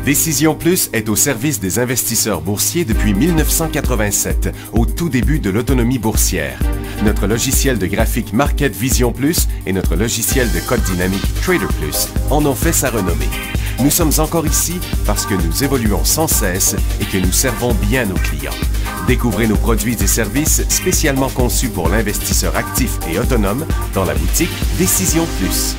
Décision Plus est au service des investisseurs boursiers depuis 1987, au tout début de l'autonomie boursière. Notre logiciel de graphique Market Vision Plus et notre logiciel de code dynamique Trader Plus en ont fait sa renommée. Nous sommes encore ici parce que nous évoluons sans cesse et que nous servons bien nos clients. Découvrez nos produits et services spécialement conçus pour l'investisseur actif et autonome dans la boutique Décision Plus.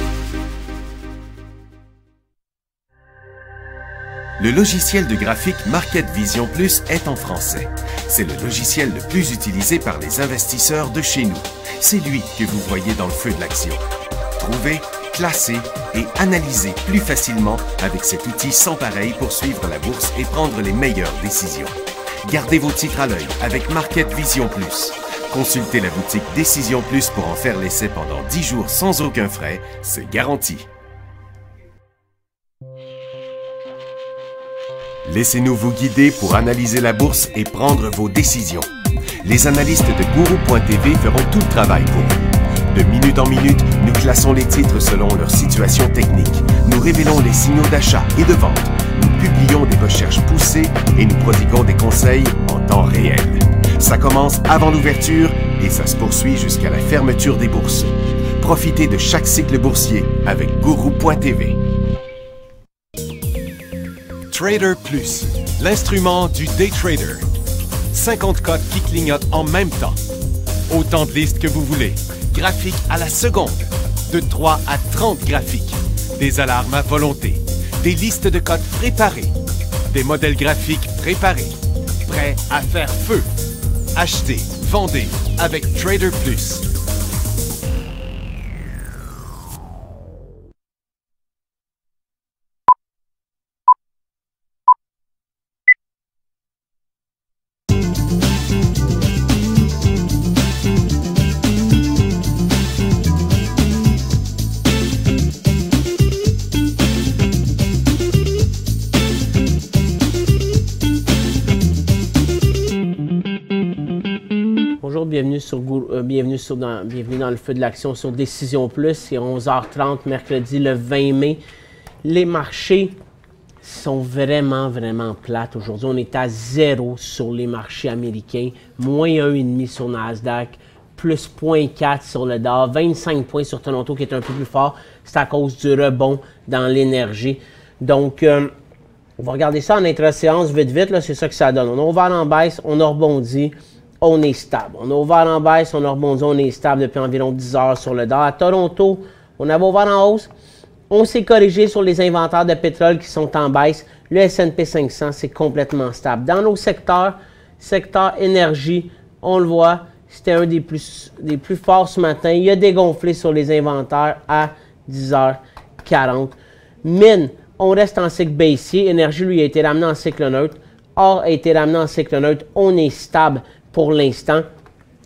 Le logiciel de graphique Market Vision Plus est en français. C'est le logiciel le plus utilisé par les investisseurs de chez nous. C'est lui que vous voyez dans le feu de l'action. Trouvez, classez et analysez plus facilement avec cet outil sans pareil pour suivre la bourse et prendre les meilleures décisions. Gardez vos titres à l'œil avec Market Vision Plus. Consultez la boutique Décision Plus pour en faire l'essai pendant 10 jours sans aucun frais, c'est garanti. Laissez-nous vous guider pour analyser la bourse et prendre vos décisions. Les analystes de Guru.tv feront tout le travail pour vous. De minute en minute, nous classons les titres selon leur situation technique. Nous révélons les signaux d'achat et de vente. Nous publions des recherches poussées et nous prodiguons des conseils en temps réel. Ça commence avant l'ouverture et ça se poursuit jusqu'à la fermeture des bourses. Profitez de chaque cycle boursier avec Guru.tv. Trader Plus, l'instrument du day trader. 50 codes qui clignotent en même temps. Autant de listes que vous voulez. Graphiques à la seconde. De 3 à 30 graphiques. Des alarmes à volonté. Des listes de codes préparées. Des modèles graphiques préparés. Prêts à faire feu. Achetez, vendez avec Trader Plus. Bonjour, bienvenue dans le feu de l'action sur Décision Plus. C'est 11h30, mercredi le 20 mai. Les marchés sont vraiment plates. Aujourd'hui, on est à 0 sur les marchés américains, moins 1,5 sur Nasdaq, plus 0,4 sur le Dow, 25 points sur Toronto qui est un peu plus fort. C'est à cause du rebond dans l'énergie. Donc, on va regarder ça en intra-séance vite, là, c'est ça que ça donne. On a ouvert en baisse, on a rebondi. On est stable. On a ouvert en baisse, on a rebondi, on est stable depuis environ 10 heures sur le Dow. À Toronto, on avait ouvert en hausse. On s'est corrigé sur les inventaires de pétrole qui sont en baisse. Le S&P 500, c'est complètement stable. Dans nos secteurs, secteur énergie, on le voit, c'était un des plus forts ce matin. Il y a dégonflé sur les inventaires à 10h40. Mine, on reste en cycle baissier. Énergie, lui, a été ramené en cycle neutre. Or a été ramené en cycle neutre. On est stable. Pour l'instant,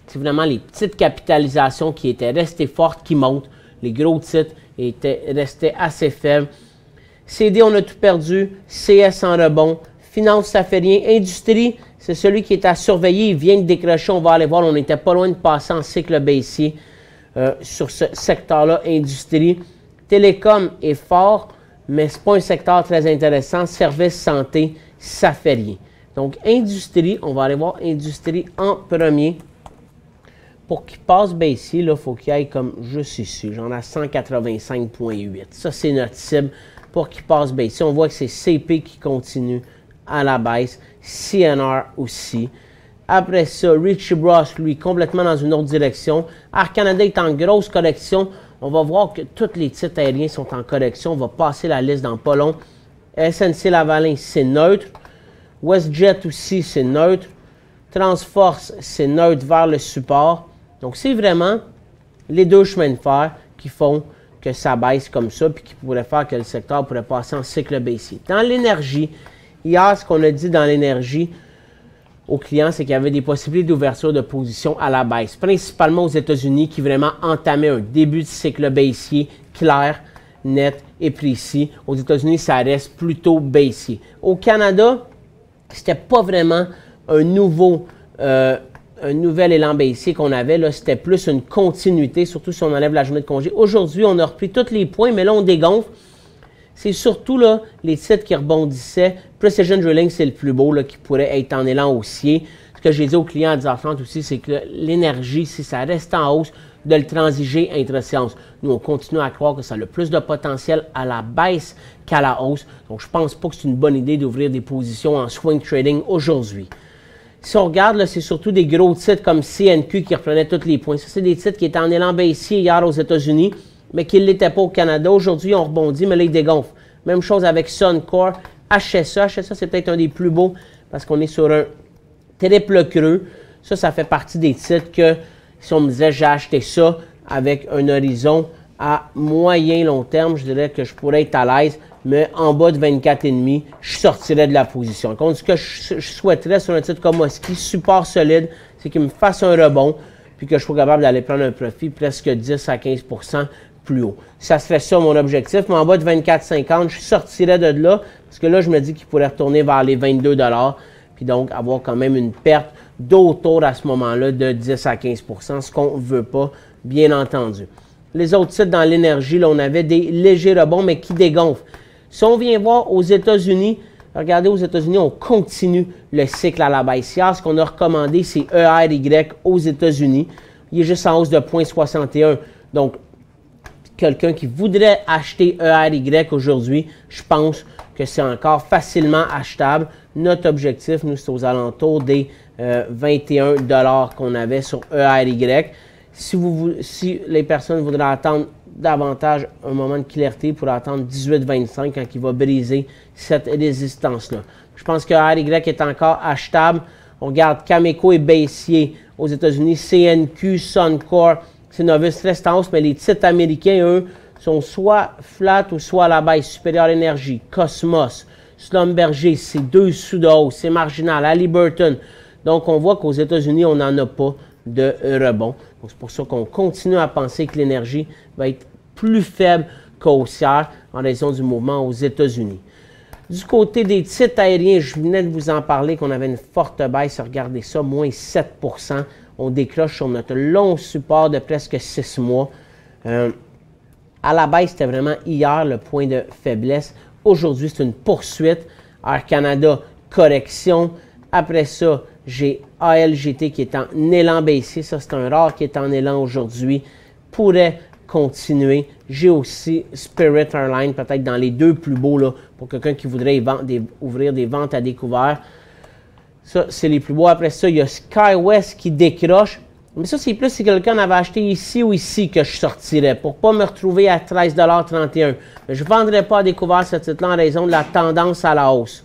c'est vraiment les petites capitalisations qui étaient restées fortes qui montent. Les gros titres étaient restés assez faibles. CD, on a tout perdu. CS en rebond. Finance, ça fait rien. Industrie, c'est celui qui est à surveiller. Il vient de décrocher. On va aller voir. On n'était pas loin de passer en cycle baissier sur ce secteur-là, industrie. Télécom est fort, mais ce n'est pas un secteur très intéressant. Services, santé, ça fait rien. Donc, industrie, on va aller voir industrie en premier. Pour qu'il passe baissier, il faut qu'il aille comme juste ici. J'en ai 185,8. Ça, c'est notre cible pour qu'il passe baissier. On voit que c'est CP qui continue à la baisse. CNR aussi. Après ça, Richie Bros, lui, complètement dans une autre direction. Air Canada est en grosse correction. On va voir que tous les titres aériens sont en correction. On va passer la liste dans pas long. SNC Lavalin, c'est neutre. WestJet aussi, c'est neutre. Transforce, c'est neutre vers le support. Donc, c'est vraiment les deux chemins de fer qui font que ça baisse comme ça, puis qui pourraient faire que le secteur pourrait passer en cycle baissier. Dans l'énergie, hier, ce qu'on a dit dans l'énergie aux clients, c'est qu'il y avait des possibilités d'ouverture de position à la baisse, principalement aux États-Unis, qui vraiment entamaient un début de cycle baissier clair, net et précis. Aux États-Unis, ça reste plutôt baissier. Au Canada, c'était pas vraiment un nouvel élan baissier qu'on avait. Là, c'était plus une continuité, surtout si on enlève la journée de congé. Aujourd'hui, on a repris tous les points, mais là, on dégonfle. c'est surtout là, les titres qui rebondissaient. Precision Drilling, c'est le plus beau là, qui pourrait être en élan haussier. Ce que j'ai dit aux clients à 10h30 aussi, c'est que l'énergie, si ça reste en hausse, de le transiger intra-séance. Nous, on continue à croire que ça a le plus de potentiel à la baisse qu'à la hausse. Donc, je ne pense pas que c'est une bonne idée d'ouvrir des positions en swing trading aujourd'hui. Si on regarde, c'est surtout des gros titres comme CNQ qui reprenaient tous les points. Ça, c'est des titres qui étaient en élan baissier hier aux États-Unis, mais qui ne l'étaient pas au Canada. Aujourd'hui, on rebondit, mais là, ils dégonflent. Même chose avec Suncor, HSA. HSA, c'est peut-être un des plus beaux parce qu'on est sur un triple creux. Ça fait partie des titres que, si on me disait, j'ai acheté ça avec un horizon à moyen long terme, je dirais que je pourrais être à l'aise, mais en bas de 24,5, je sortirais de la position. Donc, ce que je souhaiterais sur un titre comme Husky, support solide, c'est qu'il me fasse un rebond, puis que je sois capable d'aller prendre un profit presque 10 à 15 % plus haut. Ça serait ça mon objectif, mais en bas de 24,50, je sortirais de là, parce que là, je me dis qu'il pourrait retourner vers les 22 $, puis donc avoir quand même une perte d'autour à ce moment-là de 10 à 15 %, ce qu'on ne veut pas, bien entendu. Les autres titres dans l'énergie, là, on avait des légers rebonds, mais qui dégonflent. Si on vient voir aux États-Unis, regardez, aux États-Unis, on continue le cycle à la baisse. Hier, ce qu'on a recommandé, c'est ERY aux États-Unis. Il est juste en hausse de 0,61. Donc, quelqu'un qui voudrait acheter ERY aujourd'hui, je pense que c'est encore facilement achetable. Notre objectif, nous, c'est aux alentours des 21 $ qu'on avait sur ERY. Si les personnes voudraient attendre davantage un moment de clarté pour attendre 18,25 quand il va briser cette résistance-là. Je pense que ERY est encore achetable. On regarde Cameco et baissier aux États-Unis, CNQ, Suncor, Cenovus reste en hausse, mais les titres américains, eux, sont soit flat ou soit à la baisse. Supérieur Énergie, Cosmos, Schlumberger, c'est deux sous de hausse, c'est marginal. Halliburton. Donc, on voit qu'aux États-Unis, on n'en a pas de rebond. C'est pour ça qu'on continue à penser que l'énergie va être plus faible qu'haussière en raison du mouvement aux États-Unis. Du côté des titres aériens, je venais de vous en parler qu'on avait une forte baisse. Regardez ça, moins 7 %. On décroche sur notre long support de presque 6 mois. À la baisse, c'était vraiment hier le point de faiblesse. Aujourd'hui, c'est une poursuite. Air Canada, correction. Après ça, j'ai ALGT qui est en élan baissier. Ça, c'est un rare qui est en élan aujourd'hui. Pourrait continuer. J'ai aussi Spirit Airlines, peut-être dans les deux plus beaux, là, pour quelqu'un qui voudrait ouvrir des ventes à découvert. Ça, c'est les plus beaux. Après ça, il y a SkyWest qui décroche. Mais ça, c'est plus si quelqu'un avait acheté ici ou ici que je sortirais pour ne pas me retrouver à 13,31 $. Mais je ne vendrais pas à découvert ce titre-là en raison de la tendance à la hausse.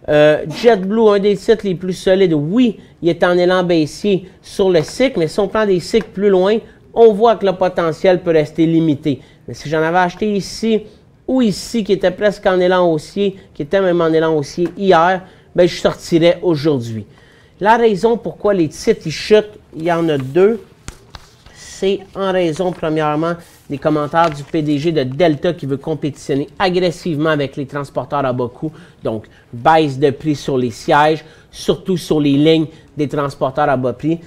JetBlue, un des titres les plus solides, oui, il est en élan baissier sur le cycle, mais si on prend des cycles plus loin, on voit que le potentiel peut rester limité. Mais si j'en avais acheté ici ou ici, qui était presque en élan haussier, qui était même en élan haussier hier, bien, je sortirais aujourd'hui. La raison pourquoi les titres ils chutent, il y en a deux. C'est en raison, premièrement, des commentaires du PDG de Delta qui veut compétitionner agressivement avec les transporteurs à bas coût. Donc, baisse de prix sur les sièges, surtout sur les lignes des transporteurs à bas prix.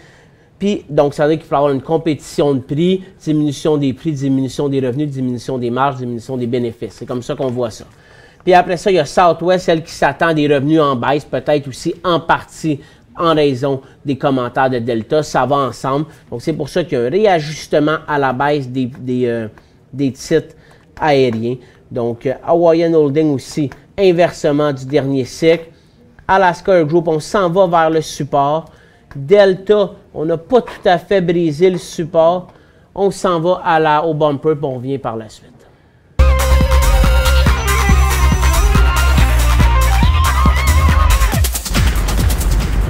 Puis, donc, ça veut dire qu'il faut avoir une compétition de prix, diminution des prix, diminution des revenus, diminution des marges, diminution des bénéfices. C'est comme ça qu'on voit ça. Puis après ça, il y a Southwest, celle qui s'attend des revenus en baisse, peut-être aussi en partie en raison des commentaires de Delta. Ça va ensemble. Donc, c'est pour ça qu'il y a un réajustement à la baisse des titres aériens. Donc, Hawaiian Holding aussi, inversement du dernier cycle. Alaska Air Group, on s'en va vers le support. Delta, on n'a pas tout à fait brisé le support. On s'en va au bumper, puis on revient par la suite.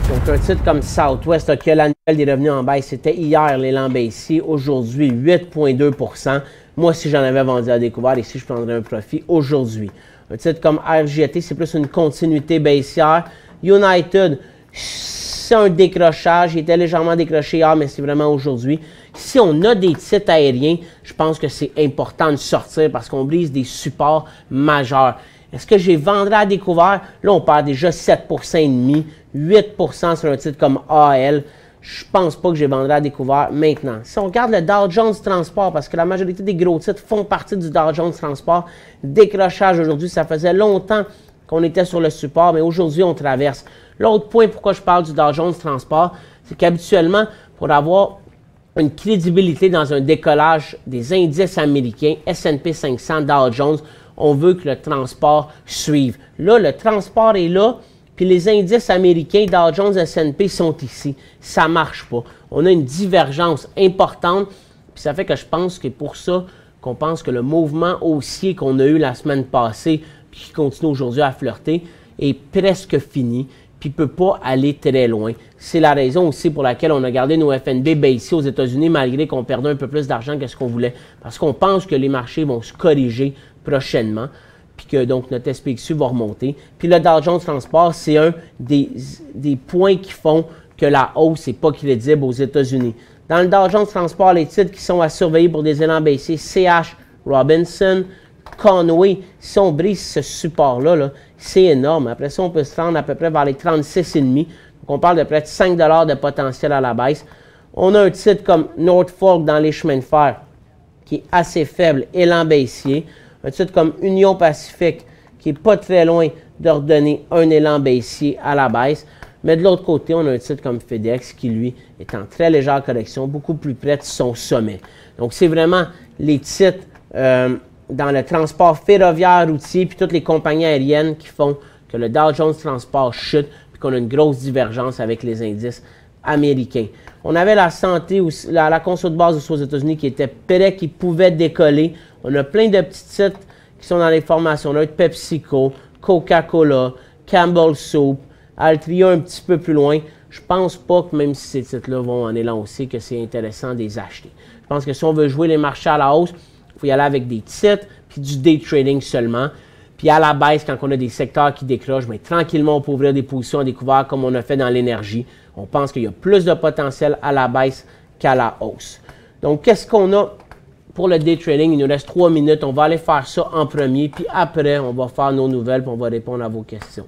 Donc, un titre comme Southwest, qui a l'annuel des revenus en baisse, c'était hier l'élan baissier. Aujourd'hui, 8,2 %. Moi, si j'en avais vendu à découvert, ici, je prendrais un profit aujourd'hui. Un titre comme RJT, c'est plus une continuité baissière. United, c'est un décrochage. Il était légèrement décroché hier, mais c'est vraiment aujourd'hui. Si on a des titres aériens, je pense que c'est important de sortir parce qu'on brise des supports majeurs. Est-ce que j'ai vendrai à découvert? Là, on perd déjà 7,5 %, 8 % sur un titre comme AL. je pense pas que je les vendrai à découvert maintenant. Si on regarde le Dow Jones Transport, parce que la majorité des gros titres font partie du Dow Jones Transport, décrochage aujourd'hui, ça faisait longtemps qu'on était sur le support, mais aujourd'hui, on traverse. L'autre point pourquoi je parle du Dow Jones Transport, c'est qu'habituellement, pour avoir une crédibilité dans un décollage des indices américains, S&P 500, Dow Jones, on veut que le transport suive. Là, le transport est là, puis les indices américains, Dow Jones, S&P sont ici. Ça ne marche pas. On a une divergence importante, puis ça fait que je pense que pour ça, qu'on pense que le mouvement haussier qu'on a eu la semaine passée, puis qui continue aujourd'hui à flirter, est presque fini, puis ne peut pas aller très loin. C'est la raison aussi pour laquelle on a gardé nos FNB ici aux États-Unis, malgré qu'on perdait un peu plus d'argent que ce qu'on voulait, parce qu'on pense que les marchés vont se corriger prochainement, puis que donc notre SPXU va remonter. Puis le Dow Jones Transport, c'est un des points qui font que la hausse n'est pas crédible aux États-Unis. Dans le Dow Jones Transport, les titres qui sont à surveiller pour des élans baissiers, CH Robinson, Conway, si on brise ce support-là, -là, c'est énorme. Après ça, on peut se rendre à peu près vers les 36,5. Donc, on parle de près de 5 $ de potentiel à la baisse. On a un titre comme Norfolk dans les chemins de fer qui est assez faible, élan baissier. Un titre comme Union Pacifique qui n'est pas très loin de redonner un élan baissier à la baisse. Mais de l'autre côté, on a un titre comme FedEx qui, lui, est en très légère correction, beaucoup plus près de son sommet. Donc, c'est vraiment les titres dans le transport ferroviaire, routier, puis toutes les compagnies aériennes qui font que le Dow Jones Transport chute, puis qu'on a une grosse divergence avec les indices américains. On avait la santé, la conso de base aussi aux États-Unis qui était prêt, qui pouvait décoller. On a plein de petits titres qui sont dans les formations. On a PepsiCo, Coca-Cola, Campbell Soup, Altria un petit peu plus loin. Je pense pas que même si ces titres-là vont en élan aussi, que c'est intéressant de les acheter. Je pense que si on veut jouer les marchés à la hausse, il faut y aller avec des titres, puis du day trading seulement. Puis à la baisse, quand on a des secteurs qui décrochent, mais tranquillement, on peut ouvrir des positions à découvert comme on a fait dans l'énergie. On pense qu'il y a plus de potentiel à la baisse qu'à la hausse. Donc, qu'est-ce qu'on a pour le day trading? Il nous reste 3 minutes. On va aller faire ça en premier, puis après, on va faire nos nouvelles, puis on va répondre à vos questions.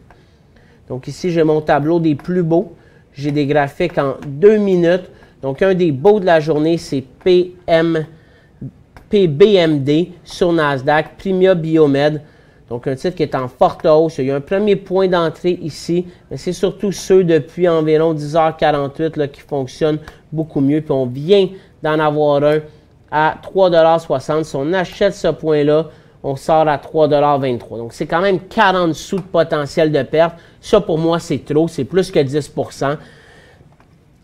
Donc ici, j'ai mon tableau des plus beaux. J'ai des graphiques en 2 minutes. Donc, un des beaux de la journée, c'est PBMD sur Nasdaq, Primia Biomed. Donc, un titre qui est en forte hausse. Il y a un premier point d'entrée ici, mais c'est surtout ceux depuis environ 10h48 là, qui fonctionnent beaucoup mieux. Puis, on vient d'en avoir un à 3,60 $. Si on achète ce point-là, on sort à 3,23 $. Donc, c'est quand même 40 sous de potentiel de perte. Ça, pour moi, c'est trop. C'est plus que 10 %.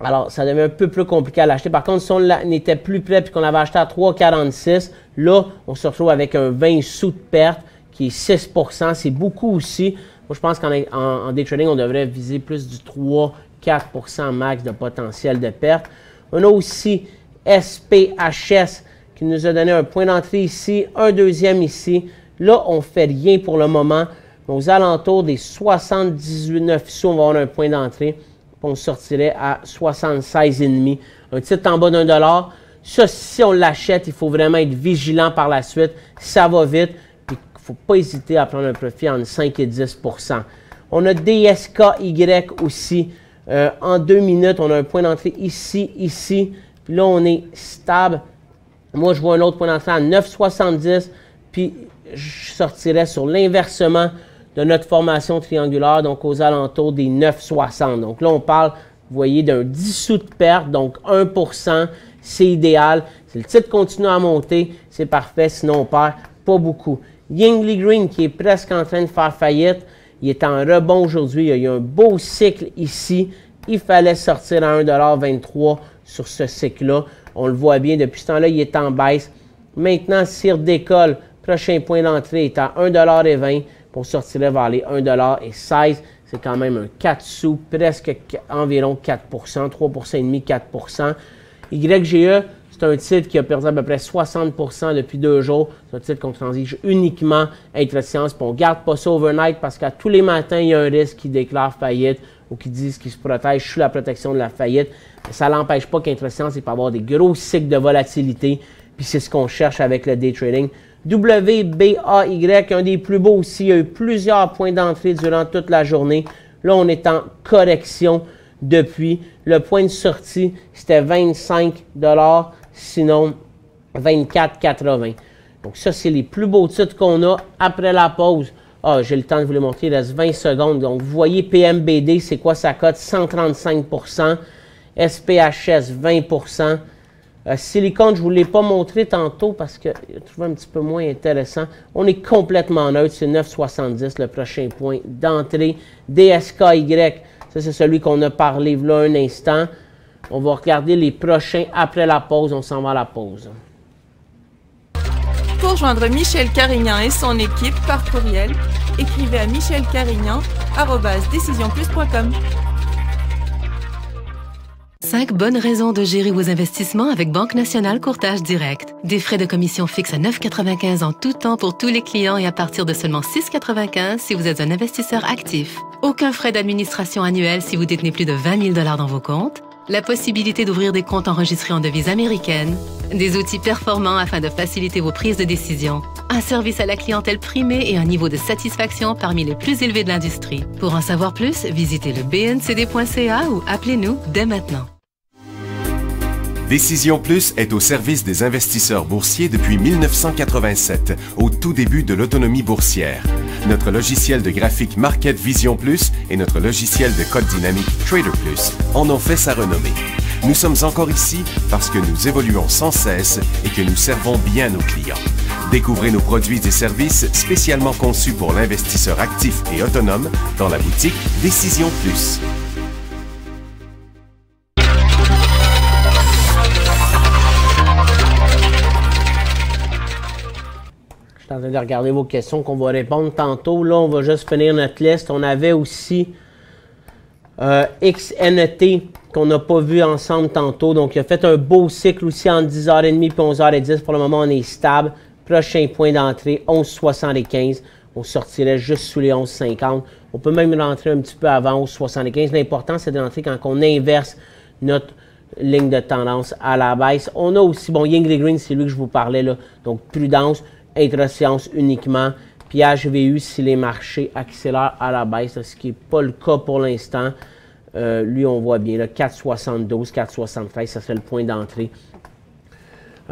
Alors, ça devient un peu plus compliqué à l'acheter. Par contre, si on était plus près et qu'on avait acheté à 3,46 $, là, on se retrouve avec un 20 sous de perte qui est 6 %. C'est beaucoup aussi. Moi, je pense qu'en day trading, on devrait viser plus du 3-4 % max de potentiel de perte. On a aussi SPHS qui nous a donné un point d'entrée ici, un deuxième ici. Là, on ne fait rien pour le moment. Aux alentours des 79 sous, on va avoir un point d'entrée. On sortirait à 76,5. Un titre en bas d'1 $. Ça, si on l'achète, il faut vraiment être vigilant par la suite. Ça va vite. Il ne faut pas hésiter à prendre un profit entre 5 et 10 %. On a DSKY aussi. En 2 minutes, on a un point d'entrée ici, ici. Puis là, on est stable. Moi, je vois un autre point d'entrée à 9,70. Puis, je sortirais sur l'inversement de notre formation triangulaire, donc aux alentours des 9,60. Donc là, on parle, vous voyez, d'un 10 sous de perte, donc 1 %. C'est idéal. Si le titre continue à monter, c'est parfait. Sinon, on perd pas beaucoup. Yingli Green, qui est presque en train de faire faillite, il est en rebond aujourd'hui. Il y a eu un beau cycle ici. Il fallait sortir à 1,23 $ sur ce cycle-là. On le voit bien. Depuis ce temps-là, il est en baisse. Maintenant, s'il redécolle, prochain point d'entrée est à 1,20 $. On sortirait vers les 1,16 $. C'est quand même un 4 sous, presque environ 4 %, 3,5 %, 4 %. YGE, c'est un titre qui a perdu à peu près 60 % depuis 2 jours. C'est un titre qu'on transige uniquement intra-séance. On ne garde pas ça overnight parce qu'à tous les matins, il y a un risque qui déclare faillite ou qui disent qu'ils se protègent sous la protection de la faillite. Mais ça n'empêche pas qu'intra-séance, il peut avoir des gros cycles de volatilité. Puis c'est ce qu'on cherche avec le day trading. WBAY, un des plus beaux aussi. Il y a eu plusieurs points d'entrée durant toute la journée. Là, on est en correction depuis. Le point de sortie, c'était 25 $, sinon 24,80. Donc ça, c'est les plus beaux titres qu'on a après la pause. Ah, j'ai le temps de vous les montrer, il reste 20 secondes. Donc, vous voyez PMBD, c'est quoi sa cote? 135 %. SPHS, 20 %. Silicon, je ne vous l'ai pas montré tantôt parce que je trouve un petit peu moins intéressant. On est complètement neutre, c'est 9,70 le prochain point d'entrée. DSKY, ça c'est celui qu'on a parlé là un instant. On va regarder les prochains après la pause, on s'en va à la pause. Pour joindre Michel Carignan et son équipe par courriel, écrivez à michelcarignan@decisionplus.com. 5 bonnes raisons de gérer vos investissements avec Banque Nationale Courtage Direct. Des frais de commission fixes à 9,95 en tout temps pour tous les clients et à partir de seulement 6,95 si vous êtes un investisseur actif. Aucun frais d'administration annuel si vous détenez plus de 20 000 $ dans vos comptes. La possibilité d'ouvrir des comptes enregistrés en devise américaine, des outils performants afin de faciliter vos prises de décision, un service à la clientèle primé et un niveau de satisfaction parmi les plus élevés de l'industrie. Pour en savoir plus, visitez le bncd.ca ou appelez-nous dès maintenant. Décision Plus est au service des investisseurs boursiers depuis 1987, au tout début de l'autonomie boursière. Notre logiciel de graphique Market Vision Plus et notre logiciel de code dynamique Trader Plus en ont fait sa renommée. Nous sommes encore ici parce que nous évoluons sans cesse et que nous servons bien nos clients. Découvrez nos produits et services spécialement conçus pour l'investisseur actif et autonome dans la boutique Décision Plus. Je suis en train de regarder vos questions qu'on va répondre tantôt. Là, on va juste finir notre liste. On avait aussi XNT qu'on n'a pas vu ensemble tantôt. Donc, il a fait un beau cycle aussi en 10h30 et 11h10. Pour le moment, on est stable. Prochain point d'entrée, 11,75. On sortirait juste sous les 11,50. On peut même rentrer un petit peu avant 11,75. L'important, c'est de rentrer quand on inverse notre ligne de tendance à la baisse. On a aussi, bon, Yingli Green, c'est lui que je vous parlais là. Donc, prudence. Intra-séance uniquement, puis HVU si les marchés accélèrent à la baisse, ce qui n'est pas le cas pour l'instant. Lui, on voit bien, 4,72, 4,73, ça serait le point d'entrée.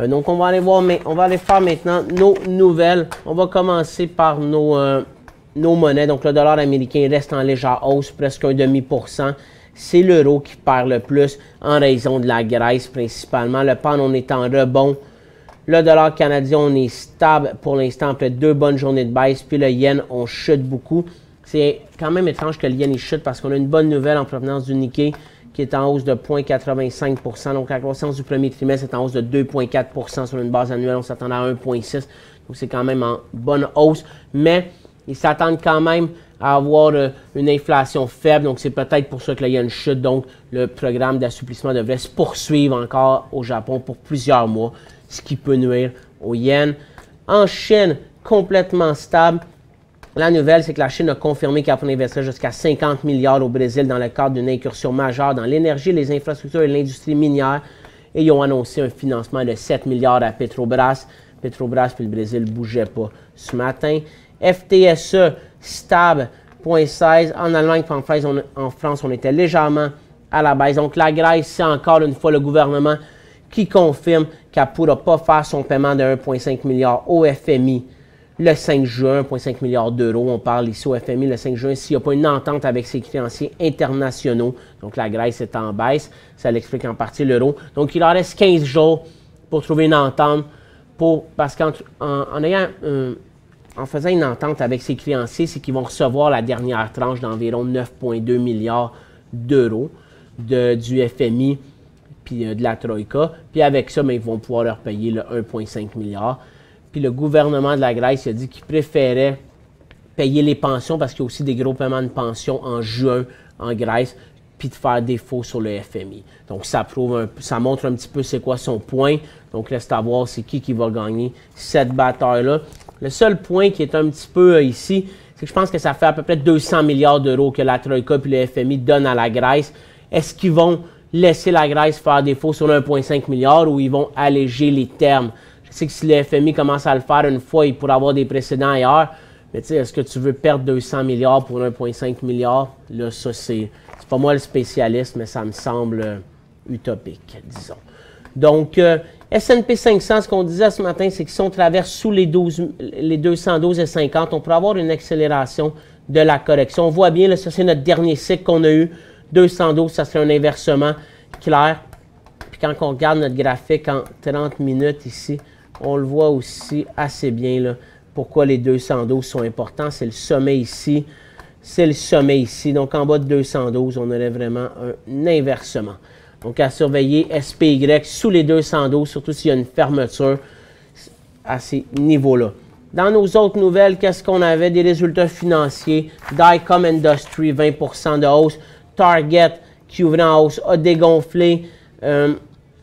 Donc, on va aller voir, mais on va aller faire maintenant nos nouvelles. On va commencer par nos monnaies. Donc, le dollar américain reste en légère hausse, presque 0,5%. C'est l'euro qui perd le plus en raison de la Grèce principalement. Le pound, on est en rebond. Le dollar canadien, on est stable pour l'instant après 2 bonnes journées de baisse. Puis le yen, on chute beaucoup. C'est quand même étrange que le yen il chute parce qu'on a une bonne nouvelle en provenance du Nikkei qui est en hausse de 0,85 %. Donc la croissance du premier trimestre est en hausse de 2,4 % sur une base annuelle. On s'attend à 1,6 %. Donc c'est quand même en bonne hausse. Mais ils s'attendent quand même à avoir une inflation faible. Donc c'est peut-être pour ça que le yen chute. Donc le programme d'assouplissement devrait se poursuivre encore au Japon pour plusieurs mois, ce qui peut nuire au yen. En Chine, complètement stable. La nouvelle, c'est que la Chine a confirmé qu'elle pourrait investir jusqu'à 50 milliards au Brésil dans le cadre d'une incursion majeure dans l'énergie, les infrastructures et l'industrie minière. Et ils ont annoncé un financement de 7 milliards à Petrobras. Petrobras puis le Brésil ne bougeaient pas ce matin. FTSE, stable, 0,16. En Allemagne et en France, on était légèrement à la baisse. Donc la Grèce, c'est encore une fois le gouvernement qui confirme qu'elle ne pourra pas faire son paiement de 1,5 milliard au FMI le 5 juin, 1,5 milliard d'euros. On parle ici au FMI le 5 juin s'il n'y a pas une entente avec ses créanciers internationaux. Donc la Grèce est en baisse. Ça l'explique en partie l'euro. Donc il leur reste 15 jours pour trouver une entente. Parce qu'en faisant une entente avec ses créanciers, c'est qu'ils vont recevoir la dernière tranche d'environ 9,2 milliards d'euros du FMI puis de la Troïka. Puis avec ça, ils vont pouvoir leur payer le 1,5 milliard. Puis le gouvernement de la Grèce a dit qu'il préférait payer les pensions parce qu'il y a aussi des gros paiements de pensions en juin en Grèce, puis de faire défaut sur le FMI. Donc ça montre un petit peu c'est quoi son point. Donc reste à voir c'est qui va gagner cette bataille-là. Le seul point qui est un petit peu ici, c'est que je pense que ça fait à peu près 200 milliards d'euros que la Troïka puis le FMI donnent à la Grèce. Est-ce qu'ils vont laisser la Grèce faire défaut sur 1,5 milliard ou ils vont alléger les termes? Je sais que si le FMI commence à le faire une fois, il pourrait avoir des précédents ailleurs, Mais tu sais, est-ce que tu veux perdre 200 milliards pour 1,5 milliard? Là, ça, c'est pas moi le spécialiste, mais ça me semble utopique, disons. Donc, S&P 500, ce qu'on disait ce matin, c'est que si on traverse sous les 212,50, on pourrait avoir une accélération de la correction. On voit bien, là, ça c'est notre dernier cycle qu'on a eu. 212, ça serait un inversement clair. Puis quand on regarde notre graphique en 30 minutes ici, on le voit aussi assez bien, là, pourquoi les 212 sont importants. C'est le sommet ici, c'est le sommet ici. Donc en bas de 212, on aurait vraiment un inversement. Donc à surveiller SPY sous les 212, surtout s'il y a une fermeture à ces niveaux-là. Dans nos autres nouvelles, qu'est-ce qu'on avait? Des résultats financiers. Dycom Industries, 20% de hausse. Target, qui ouvrait en hausse, a dégonflé.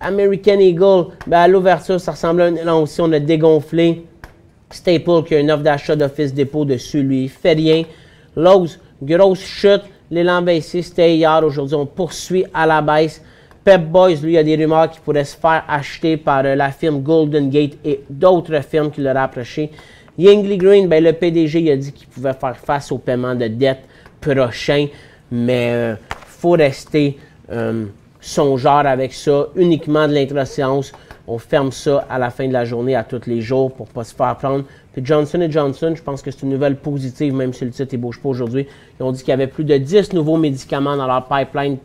American Eagle, ben à l'ouverture, ça ressemble à un élan aussi, on a dégonflé. Staple, qui a une offre d'achat d'office dépôt dessus, lui, il fait rien. Lowe's, grosse chute. L'élan baissier, c'était hier. Aujourd'hui, on poursuit à la baisse. Pep Boys, lui, il y a des rumeurs qui pourraient se faire acheter par la firme Golden Gate et d'autres firmes qui l'auraient approché. Yingli Green, ben, le PDG, il a dit qu'il pouvait faire face au paiement de dette prochain, mais il faut rester songeur avec ça, uniquement de l'intra-séance. On ferme ça à la fin de la journée, à tous les jours, pour ne pas se faire prendre. Puis Johnson & Johnson, je pense que c'est une nouvelle positive, même si le titre ne bouge pas aujourd'hui. Ils ont dit qu'il y avait plus de 10 nouveaux médicaments dans leur pipeline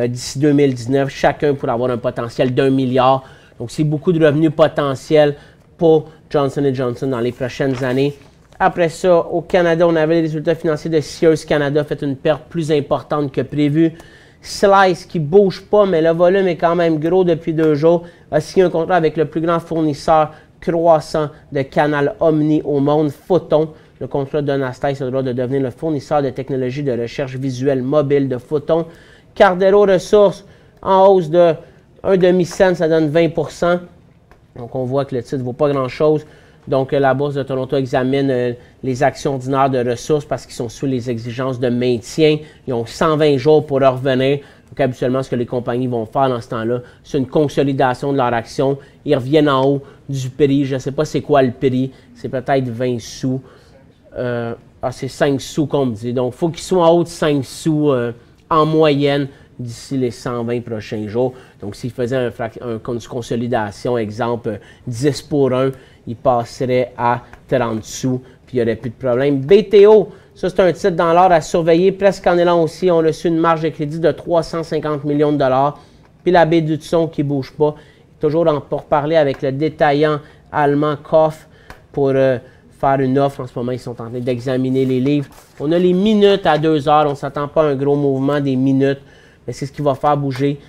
d'ici 2019, chacun pour avoir un potentiel d'1 milliard. Donc, c'est beaucoup de revenus potentiels pour Johnson & Johnson dans les prochaines années. Après ça, au Canada, on avait les résultats financiers de Sears Canada, fait une perte plus importante que prévu. Slice qui ne bouge pas, mais le volume est quand même gros depuis 2 jours, a signé un contrat avec le plus grand fournisseur croissant de canal Omni au monde, Photon. Le contrat donne à Slice le droit de devenir le fournisseur de technologies de recherche visuelle mobile de Photon. Cardero Ressources en hausse de 1,5 cent, ça donne 20%. Donc, on voit que le titre ne vaut pas grand-chose. Donc, la Bourse de Toronto examine les actions ordinaires de ressources parce qu'ils sont sous les exigences de maintien. Ils ont 120 jours pour revenir. Donc, habituellement, ce que les compagnies vont faire dans ce temps-là, c'est une consolidation de leur action. Ils reviennent en haut du prix. Je ne sais pas c'est quoi le prix. C'est peut-être 20 sous. C'est 5 sous qu'on me dit. Donc, il faut qu'ils soient en haut de 5 sous en moyenne d'ici les 120 prochains jours. Donc, s'ils faisaient une consolidation, exemple 10 pour 1, ils passeraient à 30 sous, puis il n'y aurait plus de problème. BTO, ça c'est un titre dans l'or à surveiller, presque en élan aussi. On a reçu une marge de crédit de 350 millions de dollars. Puis la baie du son qui ne bouge pas. Toujours pour parler avec le détaillant allemand Koff pour faire une offre. En ce moment, ils sont en train d'examiner les livres. On a les minutes à 2 heures. On ne s'attend pas à un gros mouvement des minutes. Mais c'est ce qui va faire bouger.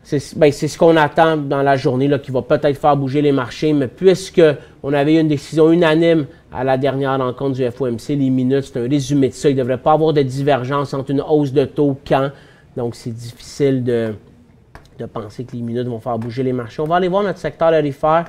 C'est ce qu'on attend dans la journée là, qui va peut-être faire bouger les marchés. Mais puisqu'on avait eu une décision unanime à la dernière rencontre du FOMC, les minutes, c'est un résumé de ça. Il ne devrait pas avoir de divergence entre une hausse de taux quand. Donc, c'est difficile de penser que les minutes vont faire bouger les marchés. On va aller voir notre secteur aurifère.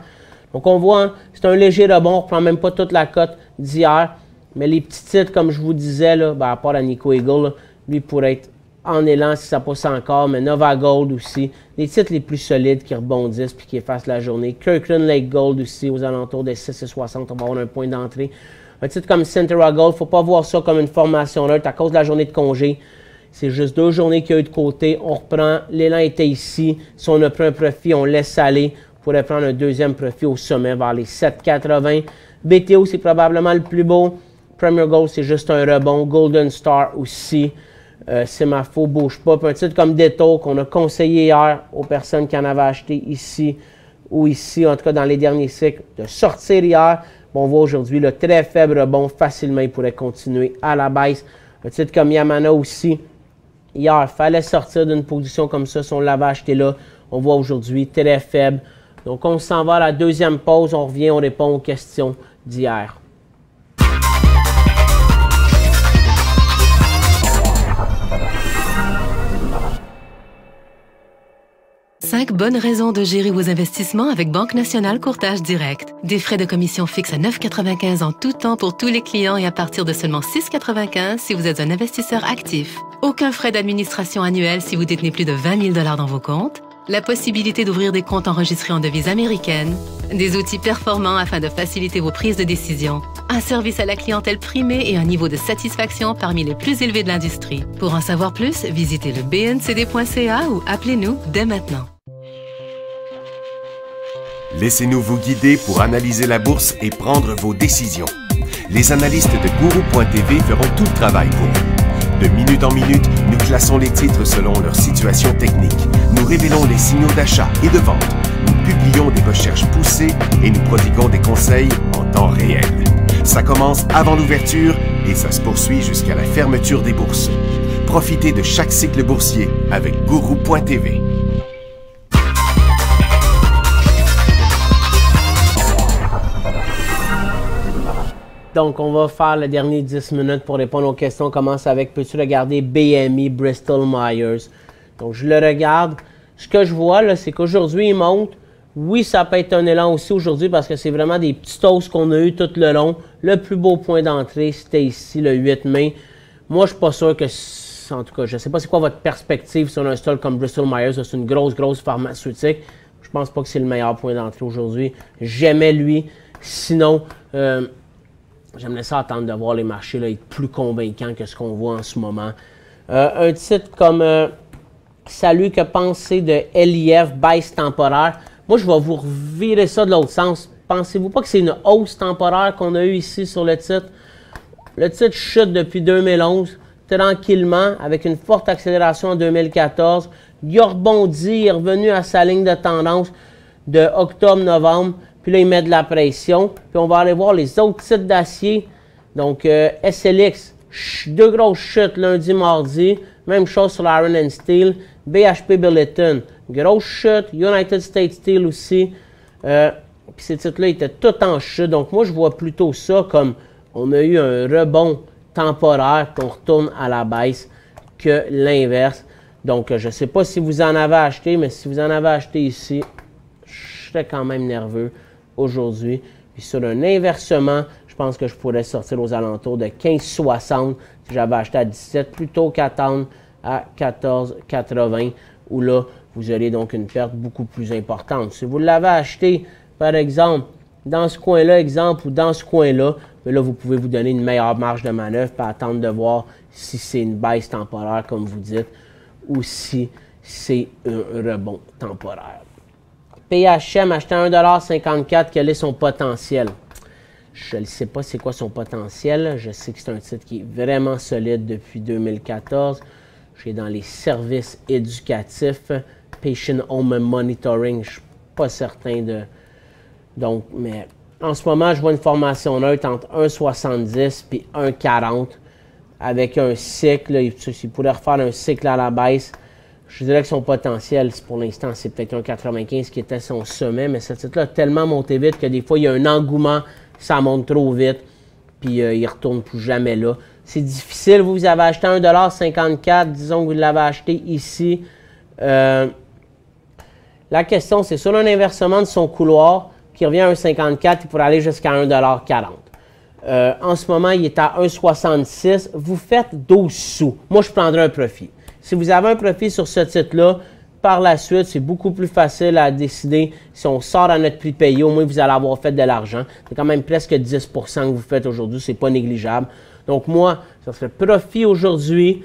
Donc, on voit, c'est un léger rebond. On ne reprend même pas toute la cote d'hier. Mais les petits titres, comme je vous disais, là, à part à Nico Eagle, là, lui pourrait être en élan si ça passe encore, mais Nova Gold aussi. Les titres les plus solides qui rebondissent puis qui effacent la journée. Kirkland Lake Gold aussi, aux alentours des 6,60, on va avoir un point d'entrée. Un titre comme Centera Gold, il ne faut pas voir ça comme une formation neutre à cause de la journée de congé. C'est juste 2 journées qu'il y a eu de côté. On reprend, l'élan était ici. Si on a pris un profit, on laisse aller. On pourrait prendre un deuxième profit au sommet vers les 7,80. BTO, c'est probablement le plus beau. Premier Gold, c'est juste un rebond. Golden Star aussi. Semafo bouge pas. Puis un titre comme Détour qu'on a conseillé hier aux personnes qui en avaient acheté ici ou ici, en tout cas dans les derniers cycles, de sortir hier. Bon, on voit aujourd'hui le très faible rebond. Facilement, il pourrait continuer à la baisse. Un titre comme Yamana aussi. Hier, il fallait sortir d'une position comme ça si on l'avait acheté là. On voit aujourd'hui très faible. Donc, on s'en va à la deuxième pause. On revient, on répond aux questions d'hier. 5 bonnes raisons de gérer vos investissements avec Banque Nationale Courtage Direct. Des frais de commission fixes à 9,95 en tout temps pour tous les clients et à partir de seulement 6,95 si vous êtes un investisseur actif. Aucun frais d'administration annuel si vous détenez plus de 20 000 $ dans vos comptes. La possibilité d'ouvrir des comptes enregistrés en devise américaine. Des outils performants afin de faciliter vos prises de décision. un service à la clientèle primé et un niveau de satisfaction parmi les plus élevés de l'industrie. Pour en savoir plus, visitez le bncd.ca ou appelez-nous dès maintenant. Laissez-nous vous guider pour analyser la bourse et prendre vos décisions. Les analystes de Guru.tv feront tout le travail pour vous. De minute en minute, nous classons les titres selon leur situation technique. Nous révélons les signaux d'achat et de vente. Nous publions des recherches poussées et nous prodiguons des conseils en temps réel. Ça commence avant l'ouverture et ça se poursuit jusqu'à la fermeture des bourses. Profitez de chaque cycle boursier avec Guru.tv. Donc, on va faire les derniers 10 minutes pour répondre aux questions. On commence avec, peux-tu regarder BMI, Bristol Myers? Donc, je le regarde. Ce que je vois, là, c'est qu'aujourd'hui, il monte. Oui, ça peut être un élan aussi aujourd'hui parce que c'est vraiment des petites hausses qu'on a eues tout le long. Le plus beau point d'entrée, c'était ici, le 8 mai. Moi, je ne suis pas sûr que, en tout cas, je ne sais pas c'est quoi votre perspective sur un stock comme Bristol Myers. C'est une grosse pharmaceutique. Je ne pense pas que c'est le meilleur point d'entrée aujourd'hui. J'aimais lui. Sinon, j'aimerais ça attendre de voir les marchés là, être plus convaincants que ce qu'on voit en ce moment. Un titre comme Salut, que pensez de LIF, baisse temporaire? Moi, je vais vous revirer ça de l'autre sens. Pensez-vous pas que c'est une hausse temporaire qu'on a eue ici sur le titre? Le titre chute depuis 2011, tranquillement, avec une forte accélération en 2014. Il a rebondi, il est revenu à sa ligne de tendance de octobre-novembre. Puis là, il met de la pression. Puis on va aller voir les autres titres d'acier. Donc, SLX, deux grosses chutes lundi, mardi. Même chose sur l'Iron and Steel. BHP Billiton, grosse chute. United States Steel aussi. Puis ces titres-là étaient tout en chute. Donc, moi, je vois plutôt ça comme on a eu un rebond temporaire qu'on retourne à la baisse que l'inverse. Donc, je ne sais pas si vous en avez acheté, mais si vous en avez acheté ici, je serais quand même nerveux aujourd'hui. Puis sur un inversement, je pense que je pourrais sortir aux alentours de 15,60 si j'avais acheté à 17 plutôt qu'attendre à 14,80 où là, vous aurez donc une perte beaucoup plus importante. Si vous l'avez acheté, par exemple, dans ce coin-là, ou dans ce coin-là, mais là, vous pouvez vous donner une meilleure marge de manœuvre et attendre de voir si c'est une baisse temporaire, comme vous dites, ou si c'est un rebond temporaire. PHM, acheté à 1,54 $, quel est son potentiel? Je ne sais pas c'est quoi son potentiel. Je sais que c'est un titre qui est vraiment solide depuis 2014. Je suis dans les services éducatifs, Patient Home Monitoring, je ne suis pas certain de... Donc, mais en ce moment, je vois une formation neutre entre 1,70 et 1,40 avec un cycle. Il pourrait refaire un cycle à la baisse. Je dirais que son potentiel, pour l'instant, c'est peut-être 1,95 qui était son sommet, mais ce titre-là a tellement monté vite que des fois, il y a un engouement, ça monte trop vite, puis il ne retourne plus jamais là. C'est difficile. Vous avez acheté à 1,54 $, disons que vous l'avez acheté ici. La question, c'est sur un inversement de son couloir qui revient à 1,54 $, il pourrait aller jusqu'à 1,40 $. En ce moment, il est à 1,66 $. Vous faites 12 sous. Moi, je prendrais un profit. Si vous avez un profit sur ce titre-là, par la suite, c'est beaucoup plus facile à décider. Si on sort à notre prix payé, au moins vous allez avoir fait de l'argent. C'est quand même presque 10 % que vous faites aujourd'hui. Ce n'est pas négligeable. Donc moi, ça serait profit aujourd'hui.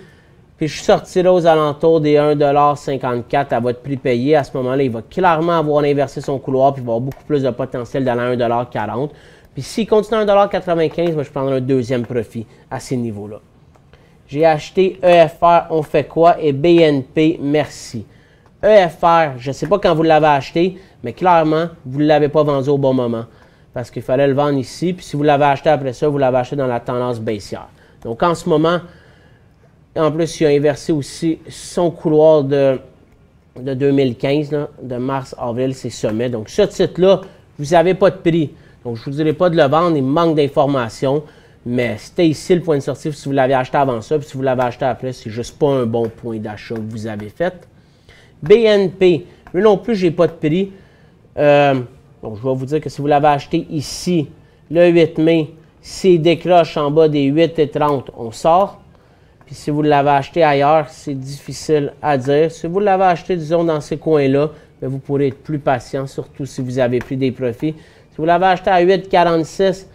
Puis je sortirai aux alentours des 1,54 $ à votre prix payé. À ce moment-là, il va clairement avoir inversé son couloir puis il va avoir beaucoup plus de potentiel d'aller à 1,40 $. Puis s'il continue à 1,95 $, moi, je prendrai un deuxième profit à ces niveaux-là. J'ai acheté EFR, on fait quoi? Et BNP, merci. EFR, je ne sais pas quand vous l'avez acheté, mais clairement, vous ne l'avez pas vendu au bon moment. Parce qu'il fallait le vendre ici. Puis si vous l'avez acheté après ça, vous l'avez acheté dans la tendance baissière. Donc en ce moment, en plus, il a inversé aussi son couloir de 2015, là, de mars-avril, ses sommets. Donc ce titre-là, vous n'avez pas de prix. Donc je ne vous dirai pas de le vendre, il manque d'informations. Mais c'était ici le point de sortie si vous l'avez acheté avant ça. Puis si vous l'avez acheté après, c'est juste pas un bon point d'achat que vous avez fait. BNP, lui non plus, je n'ai pas de prix. Donc je vais vous dire que si vous l'avez acheté ici, le 8 mai, s'il décroche en bas des 8,30, on sort. Puis si vous l'avez acheté ailleurs, c'est difficile à dire. Si vous l'avez acheté, disons, dans ces coins-là, vous pourrez être plus patient, surtout si vous avez pris des profits. Si vous l'avez acheté à 8,46,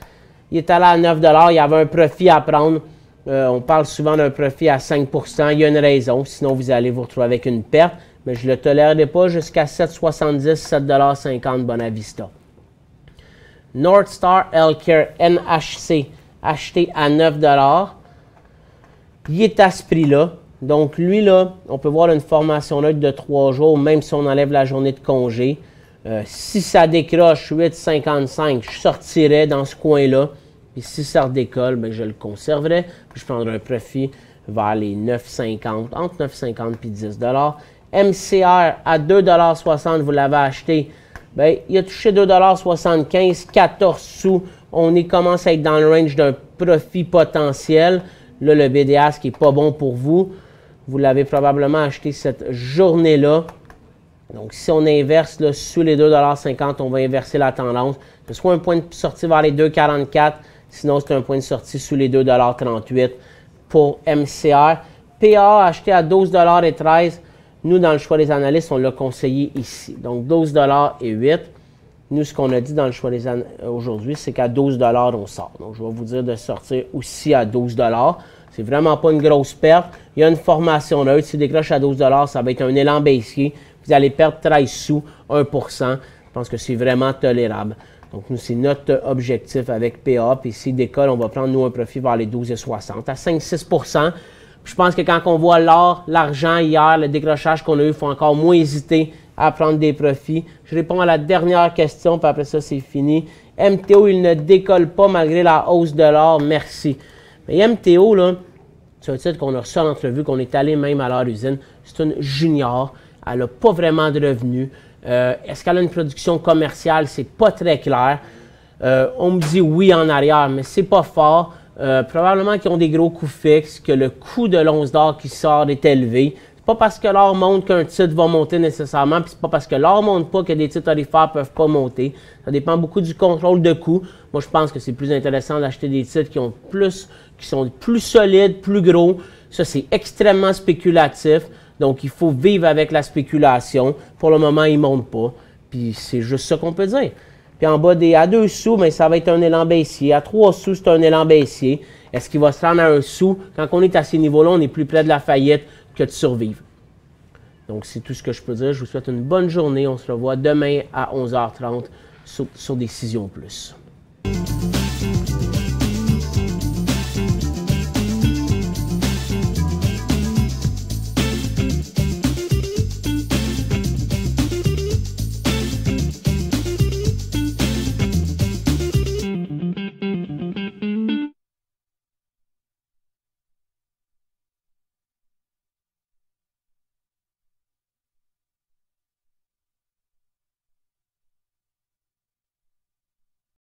il est allé à 9 $, il y avait un profit à prendre. On parle souvent d'un profit à 5 %. Il y a une raison, sinon vous allez vous retrouver avec une perte. Mais je ne le tolérerai pas jusqu'à 7,70 $, 7,50 $ Bonavista. North Star Healthcare NHC, acheté à 9 $. Il est à ce prix-là. Donc, lui, là, on peut voir une formation neutre de 3 jours, même si on enlève la journée de congé. Si ça décroche 8,55, je sortirais dans ce coin-là. Et si ça redécolle, bien, je le conserverais. Puis je prendrai un profit vers les 9,50, entre 9,50 et 10 $. MCR à 2,60 $, vous l'avez acheté. Bien, il a touché 2,75 $, 14 sous. On commence à être dans le range d'un profit potentiel. Là, le BDA, ce qui n'est pas bon pour vous, vous l'avez probablement acheté cette journée-là. Donc, si on inverse là, sous les 2,50 $, on va inverser la tendance. C'est soit un point de sortie vers les 2,44 $, sinon c'est un point de sortie sous les 2,38 $ pour MCR. PA acheté à 12,13 $. Nous, dans le choix des analystes, on l'a conseillé ici. Donc, 12,08 $. Nous, ce qu'on a dit dans le choix des analystes aujourd'hui, c'est qu'à 12 $, on sort. Donc, je vais vous dire de sortir aussi à 12 $. C'est vraiment pas une grosse perte. Il y a une formation neutre. S'il décroche à 12 $, ça va être un élan baissier. Vous allez perdre 13 sous, 1 %. Je pense que c'est vraiment tolérable. Donc, nous, c'est notre objectif avec PA. Puis, s'il décolle, on va prendre, nous, un profit vers les 12,60 à 5-6 %. Je pense que quand on voit l'or, l'argent hier, le décrochage qu'on a eu, il faut encore moins hésiter à prendre des profits. Je réponds à la dernière question, puis après ça, c'est fini. MTO, il ne décolle pas malgré la hausse de l'or. Merci. Mais MTO, là, c'est un titre qu'on a reçu en entrevue, qu'on est allé même à leur usine. C'est une junior. Elle n'a pas vraiment de revenus. Est-ce qu'elle a une production commerciale? C'est pas très clair. On me dit oui en arrière, mais c'est pas fort. Probablement qu'ils ont des gros coûts fixes, que le coût de l'once d'or qui sort est élevé. C'est pas parce que l'or monte qu'un titre va monter nécessairement, puis c'est pas parce que l'or monte pas que des titres tarifaires peuvent pas monter. Ça dépend beaucoup du contrôle de coût. Moi, je pense que c'est plus intéressant d'acheter des titres qui sont plus solides, plus gros. Ça, c'est extrêmement spéculatif. Donc, il faut vivre avec la spéculation. Pour le moment, il ne monte pas. Puis, c'est juste ça qu'on peut dire. Puis, en bas à 2 sous, mais ça va être un élan baissier. À 3 sous, c'est un élan baissier. Est-ce qu'il va se rendre à 1 sou? Quand on est à ces niveaux-là, on est plus près de la faillite que de survivre. Donc, c'est tout ce que je peux dire. Je vous souhaite une bonne journée. On se revoit demain à 11h30 sur Décision Plus.